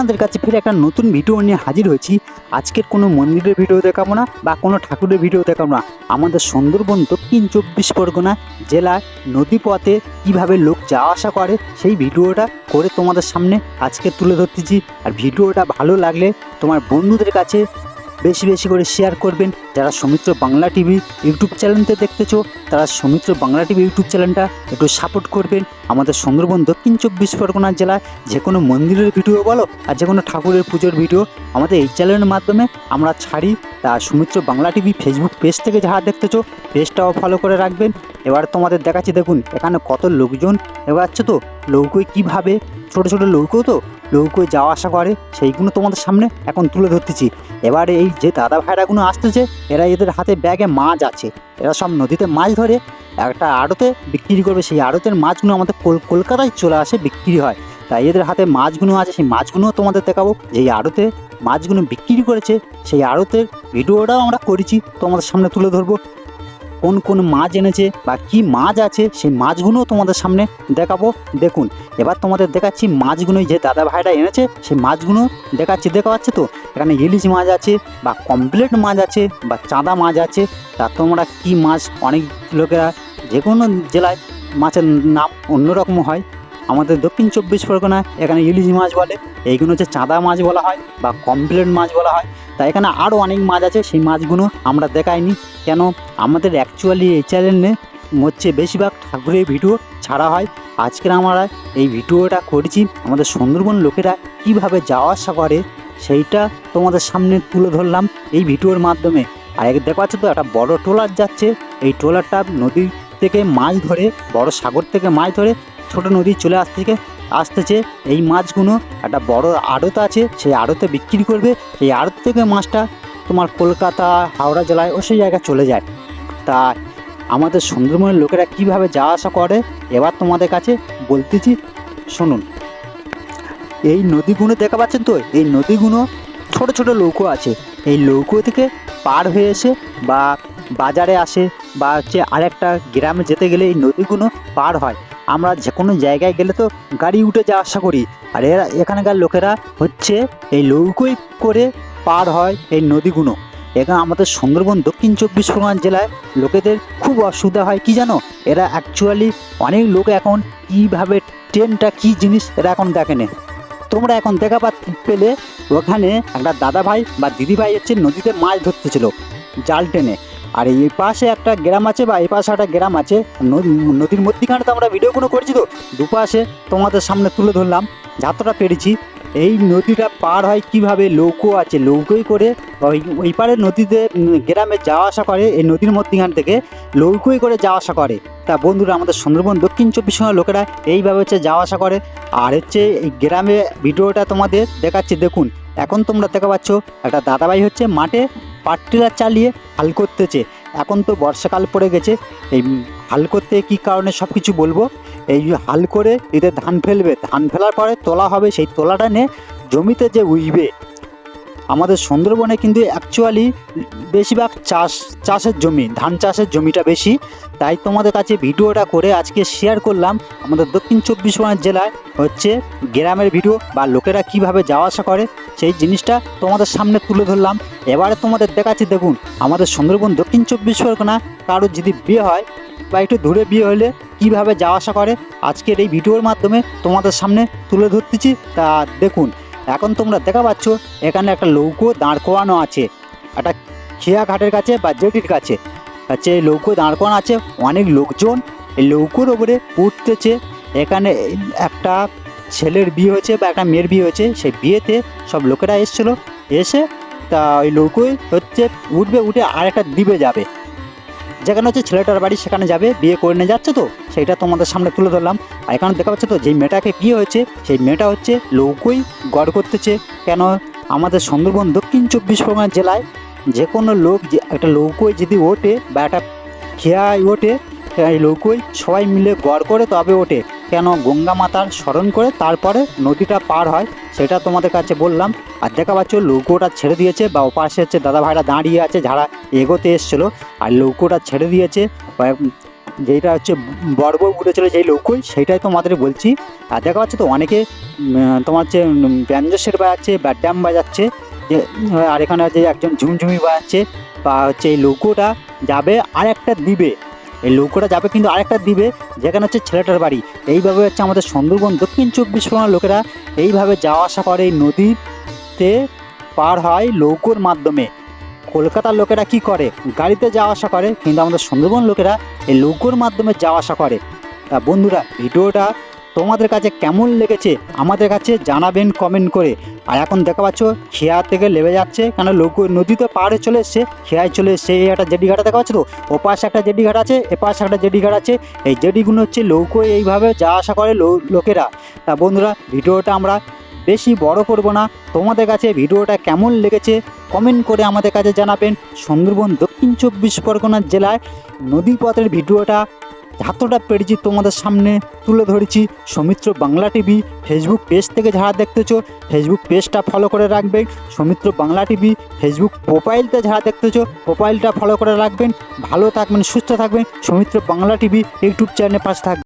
তোমাদের কাছে ফিরে একটা নতুন ভিডিও নিয়ে হাজির হয়েছি। আজকের কোনো মন্দিরের ভিডিও দেখাবো না বা কোনো ঠাকুরের ভিডিও দেখাবো না। আমাদের সুন্দরবন দক্ষিণ 24 পরগনা জেলায় নদীপথে কিভাবে লোক যাওয়া আসা করে সেই ভিডিওটা করে তোমাদের সামনে আজকে তুলে ধরতেছি। আর ভিডিওটা ভালো লাগলে তোমার বন্ধুদের কাছে বেশি বেশি করে শেয়ার করবেন। যারা সৌমিত্র বাংলা টিভি ইউটিউব চ্যানেলতে দেখতেছো তারা সৌমিত্র বাংলা টিভি ইউটিউব চ্যানেলটা একটু সাপোর্ট করবেন। আমাদের সুন্দরবন দক্ষিণ 24 পরগনা জেলায় যে কোনো মন্দিরের ভিডিও বলো আর যে কোনো ঠাকুরের পুজোর ভিডিও আমাদের এই চ্যানেলের মাধ্যমে আমরা ছাড়ি। তা Soumitra Bangla TV Facebook page থেকে যারা দেখতেছো পেজটাও ফলো করে রাখবেন। এবার তোমাদের দেখাচ্ছি, দেখুন এখানে কত লোকজন এবার আছে। তো নৌকোয় কীভাবে ছোটো ছোটো নৌকো তো নৌকোয় যাওয়া আসা করে সেইগুলো তোমাদের সামনে এখন তুলে ধরতেছি। এবারে এই যে দাদা ভাইরাগুলো আসতেছে এরা এদের হাতে ব্যাগে মাছ আছে, এরা সব নদীতে মাছ ধরে একটা আড়তে বিক্রি করবে। সেই আড়তের মাছগুলো আমাদের কলকাতায় চলে আসে বিক্রি হয়। তাই এদের হাতে মাছগুলো আছে, সেই মাছগুলোও তোমাদের দেখাবো। যেই আড়তে মাছগুলো বিক্রি করেছে সেই আড়তের ভিডিওটাও আমরা করেছি, তোমাদের সামনে তুলে ধরবো। কোন কোন মাছ এনেছে বা কি মাছ আছে সেই মাছগুলোও তোমাদের সামনে দেখাবো। দেখুন এবার তোমাদের দেখাচ্ছি মাছগুলোই যে দাদা ভাইরা এনেছে সেই মাছগুলো দেখাচ্ছি। দেখা পাচ্ছে তো এখানে ইলিশ মাছ আছে বা কমপ্লিট মাছ আছে বা চাঁদা মাছ আছে। তা তোমরা কি মাছ, অনেক লোকেরা যে কোনো জেলায় মাছের নাম অন্যরকম হয়। আমাদের দক্ষিণ 24 পরগনায় এখানে ইলিশ মাছ বলে, এইগুলো হচ্ছে চাঁদা মাছ বলা হয় বা কমপ্লিট মাছ বলা হয়। তাই এখানে আরও অনেক মাছ আছে, সেই মাছগুলো আমরা দেখাইনি। কেন আমাদের অ্যাকচুয়ালি এই চ্যানেলে হচ্ছে বেশিরভাগ ঠাকুরের ভিডিও ছাড়া হয়। আজকের আমরা এই ভিডিওটা করেছি আমাদের সুন্দরবন লোকেরা কিভাবে যাওয়া আসা করে সেইটা তোমাদের সামনে তুলে ধরলাম এই ভিডিওর মাধ্যমে। আর দেখা যাচ্ছে তো একটা বড় ট্রলার যাচ্ছে, এই ট্রলারটা নদী থেকে মাছ ধরে, বড় সাগর থেকে মাছ ধরে ছোট নদী চলে আসতেছে। এই মাছগুলো একটা বড় আড়ত আছে, সেই আড়তে বিক্রি করবে। সেই আড়ত থেকে মাছটা তোমার কলকাতা হাওড়া জেলায় ও সেই জায়গায় চলে যায়। তা আমাদের সুন্দরবনের লোকেরা কিভাবে যাওয়া আসা করে এবার তোমাদের কাছে বলতেছি, শুনুন। এই নদীগুলো দেখা পাচ্ছেন তো, এই নদীগুলো ছোট ছোট নৌকো আছে। এই নৌকো থেকে পার হয়ে এসে বা বাজারে আসে বা হচ্ছে আরেকটা গ্রামে যেতে গেলে এই নদীগুলো পার হয়। আমরা যে কোনো জায়গায় গেলে তো গাড়ি উঠে যাওয়া আসা করি, আর এখানকার লোকেরা হচ্ছে এই নৌকোয় করে পার হয় এই নদীগুলো। এখানে আমাদের সুন্দরবন দক্ষিণ 24 পরগনা জেলায় লোকেদের খুব অসুবিধা হয় কি জানো, এরা অ্যাকচুয়ালি অনেক লোক এখন কীভাবে ট্রেনটা কী জিনিস এরা এখন দেখেনে। তোমরা এখন দেখা পেলে ওখানে একটা দাদা ভাই বা দিদি ভাই হচ্ছে নদীতে মাছ ধরতেছিল জাল টেনে। আর এই পাশে একটা গ্রাম আছে বা এই পাশে একটা গ্রাম আছে, নদীর মধ্যিখানে তো আমরা ভিডিওগুলো করেছি। তো দুপাশে তোমাদের সামনে তুলে ধরলাম যতটা পেরেছি। এই নদীটা পার হয় কিভাবে, নৌকো আছে, নৌকোই করে ওই পারে নদীতে গ্রামে যাওয়া আসা করে। এই নদীর মধ্যিখান থেকে নৌকোই করে যাওয়া আসা করে। তা বন্ধুরা আমাদের সুন্দরবন দক্ষিণ 24 পরগনার লোকেরা এইভাবে হচ্ছে যাওয়া আসা করে। আর হচ্ছে এই গ্রামে ভিডিওটা তোমাদের দেখাচ্ছি। দেখুন এখন তোমরা দেখা পাচ্ছ একটা দাদাভাই হচ্ছে মাঠে পাট্টিলার চালিয়ে হাল করতেছে। এখন তো বর্ষাকাল পড়ে গেছে, এই হাল করতে কী কারণে সব কিছু বলবো। এই হাল করে এদের ধান ফেলবে, ধান ফেলার পরে তোলা হবে, সেই তোলাটা নিয়ে জমিতে যে উইবে। আমাদের সুন্দরবনে কিন্তু অ্যাকচুয়ালি বেশিরভাগ চাষের জমি, ধান চাষের জমিটা বেশি। তাই তোমাদের কাছে ভিডিওটা করে আজকে শেয়ার করলাম। আমাদের দক্ষিণ 24 পরগনা জেলায় হচ্ছে গ্রামের ভিডিও বা লোকেরা কিভাবে যাওয়া আসা করে সেই জিনিসটা তোমাদের সামনে তুলে ধরলাম। এবারে তোমাদের দেখাচ্ছি, দেখুন আমাদের সুন্দরবন দক্ষিণ 24 পরগনা কারোর যদি বিয়ে হয় বা একটু দূরে বিয়ে হলে কিভাবে যাওয়া আসা করে আজকের এই ভিডিওর মাধ্যমে তোমাদের সামনে তুলে ধরতেছি। তা দেখুন এখন তোমরা দেখা পাচ্ছ এখানে একটা নৌকো দাঁড় করানো আছে একটা খেয়া ঘাটের কাছে বা জেটির কাছে। হচ্ছে এই নৌকো দাঁড় করানো আছে, অনেক লোকজন এই নৌকোর ওপরে উঠতেছে। এখানে একটা ছেলের বিয়ে হয়েছে বা একটা মেয়ের বিয়ে হয়েছে, সেই বিয়েতে সব লোকেরা এসেছিলো। এসে তা ওই নৌকোয় হচ্ছে উঠবে, উঠে আর একটা দ্বীপে যাবে, যেখানে হচ্ছে ছেলেটার বাড়ি, সেখানে যাবে, বিয়ে করে নিয়ে যাচ্ছে। তো সেইটা তোমাদের সামনে তুলে ধরলাম। আর এখানে দেখা পাচ্ছে তো যেই মেয়েটাকে বিয়ে হয়েছে সেই মেয়েটা হচ্ছে নৌকোই গড় করতেছে। কেন আমাদের সুন্দরবন দক্ষিণ 24 পরগনা জেলায় যে কোনো লোক যে একটা নৌকোয় যদি ওঠে বা একটা খেয়ায় ওঠে, এই নৌকোয় সবাই মিলে গড় করে তবে ওঠে। কেন গঙ্গা মাতার স্মরণ করে তারপরে নদীটা পার হয়, সেটা তোমাদের কাছে বললাম। আর দেখা পাচ্ছ নৌকোটা ছেড়ে দিয়েছে বা ওপাশে হচ্ছে দাদা ভাইরা দাঁড়িয়ে আছে যারা এগোতে এসেছিলো। আর নৌকোটা ছেড়ে দিয়েছে, যেটা হচ্ছে বর্বর উড়ে চলে যেই লৌকোই সেইটাই তোমাদের বলছি। আর দেখা যাচ্ছে তো অনেকে তোমার হচ্ছে ব্যঞ্জো সেট বাজাচ্ছে বা ড্যাম বাজাচ্ছে, যে আর এখানে যে একজন ঝুমঝুমি বাজাচ্ছে, বা হচ্ছে এই লৌকোটা যাবে আর একটা দিবে, এই লৌকোটা যাবে কিন্তু আরেকটা দিবে যেখানে হচ্ছে ছেলেটার বাড়ি। এইভাবে হচ্ছে আমাদের সুন্দরবন দক্ষিণ 24 পরগনার লোকেরা এইভাবে যাওয়া আসা করে, এই নদীতে পার হয় লৌকোর মাধ্যমে। কলকাতার লোকেরা কি করে, গাড়িতে যাওয়া আসা করে, কিন্তু আমাদের সুন্দরবন লোকেরা এই লৌকোর মাধ্যমে যাওয়া আসা করে। তা বন্ধুরা, ভিডিওটা তোমাদের কাছে কেমন লেগেছে আমাদের কাছে জানাবেন কমেন্ট করে। আর এখন দেখা পাচ্ছ খেয়া থেকে লেবে যাচ্ছে, কেন লৌকো নদী তো পাহাড়ে চলে এসছে, খেয়ায় চলে এসছে। এই একটা জেডি ঘাটা দেখা পাচ্ছ তো, ওপাশে একটা জেডি ঘাট আছে, এপাশে একটা জেডি ঘাট আছে। এই জেডিগুলো হচ্ছে লৌকোয় এইভাবে যাওয়া আসা করে লোকেরা। তা বন্ধুরা, ভিডিওটা আমরা বেশি বড় করব না, তোমাদের কাছে ভিডিওটা কেমন লেগেছে কমেন্ট করে আমাদের কাছে জানাবেন। সুন্দরবন দক্ষিণ 24 পরগনার জেলায় নদীপথের ভিডিওটা যতটা পেরেছি তোমাদের সামনে তুলে ধরেছি। Soumitra Bangla TV Facebook page থেকে যারা দেখতেছো, ফেসবুক পেজটা ফলো করে রাখবেন। সৌমিত্র বাংলা টিভি ফেসবুক প্রোফাইলটা যারা দেখতেছো, প্রোফাইলটা ফলো করে রাখবেন। ভালো থাকবেন, সুস্থ থাকবেন। সৌমিত্র বাংলা টিভি ইউটিউব চ্যানেলের পাশে থাকবেন।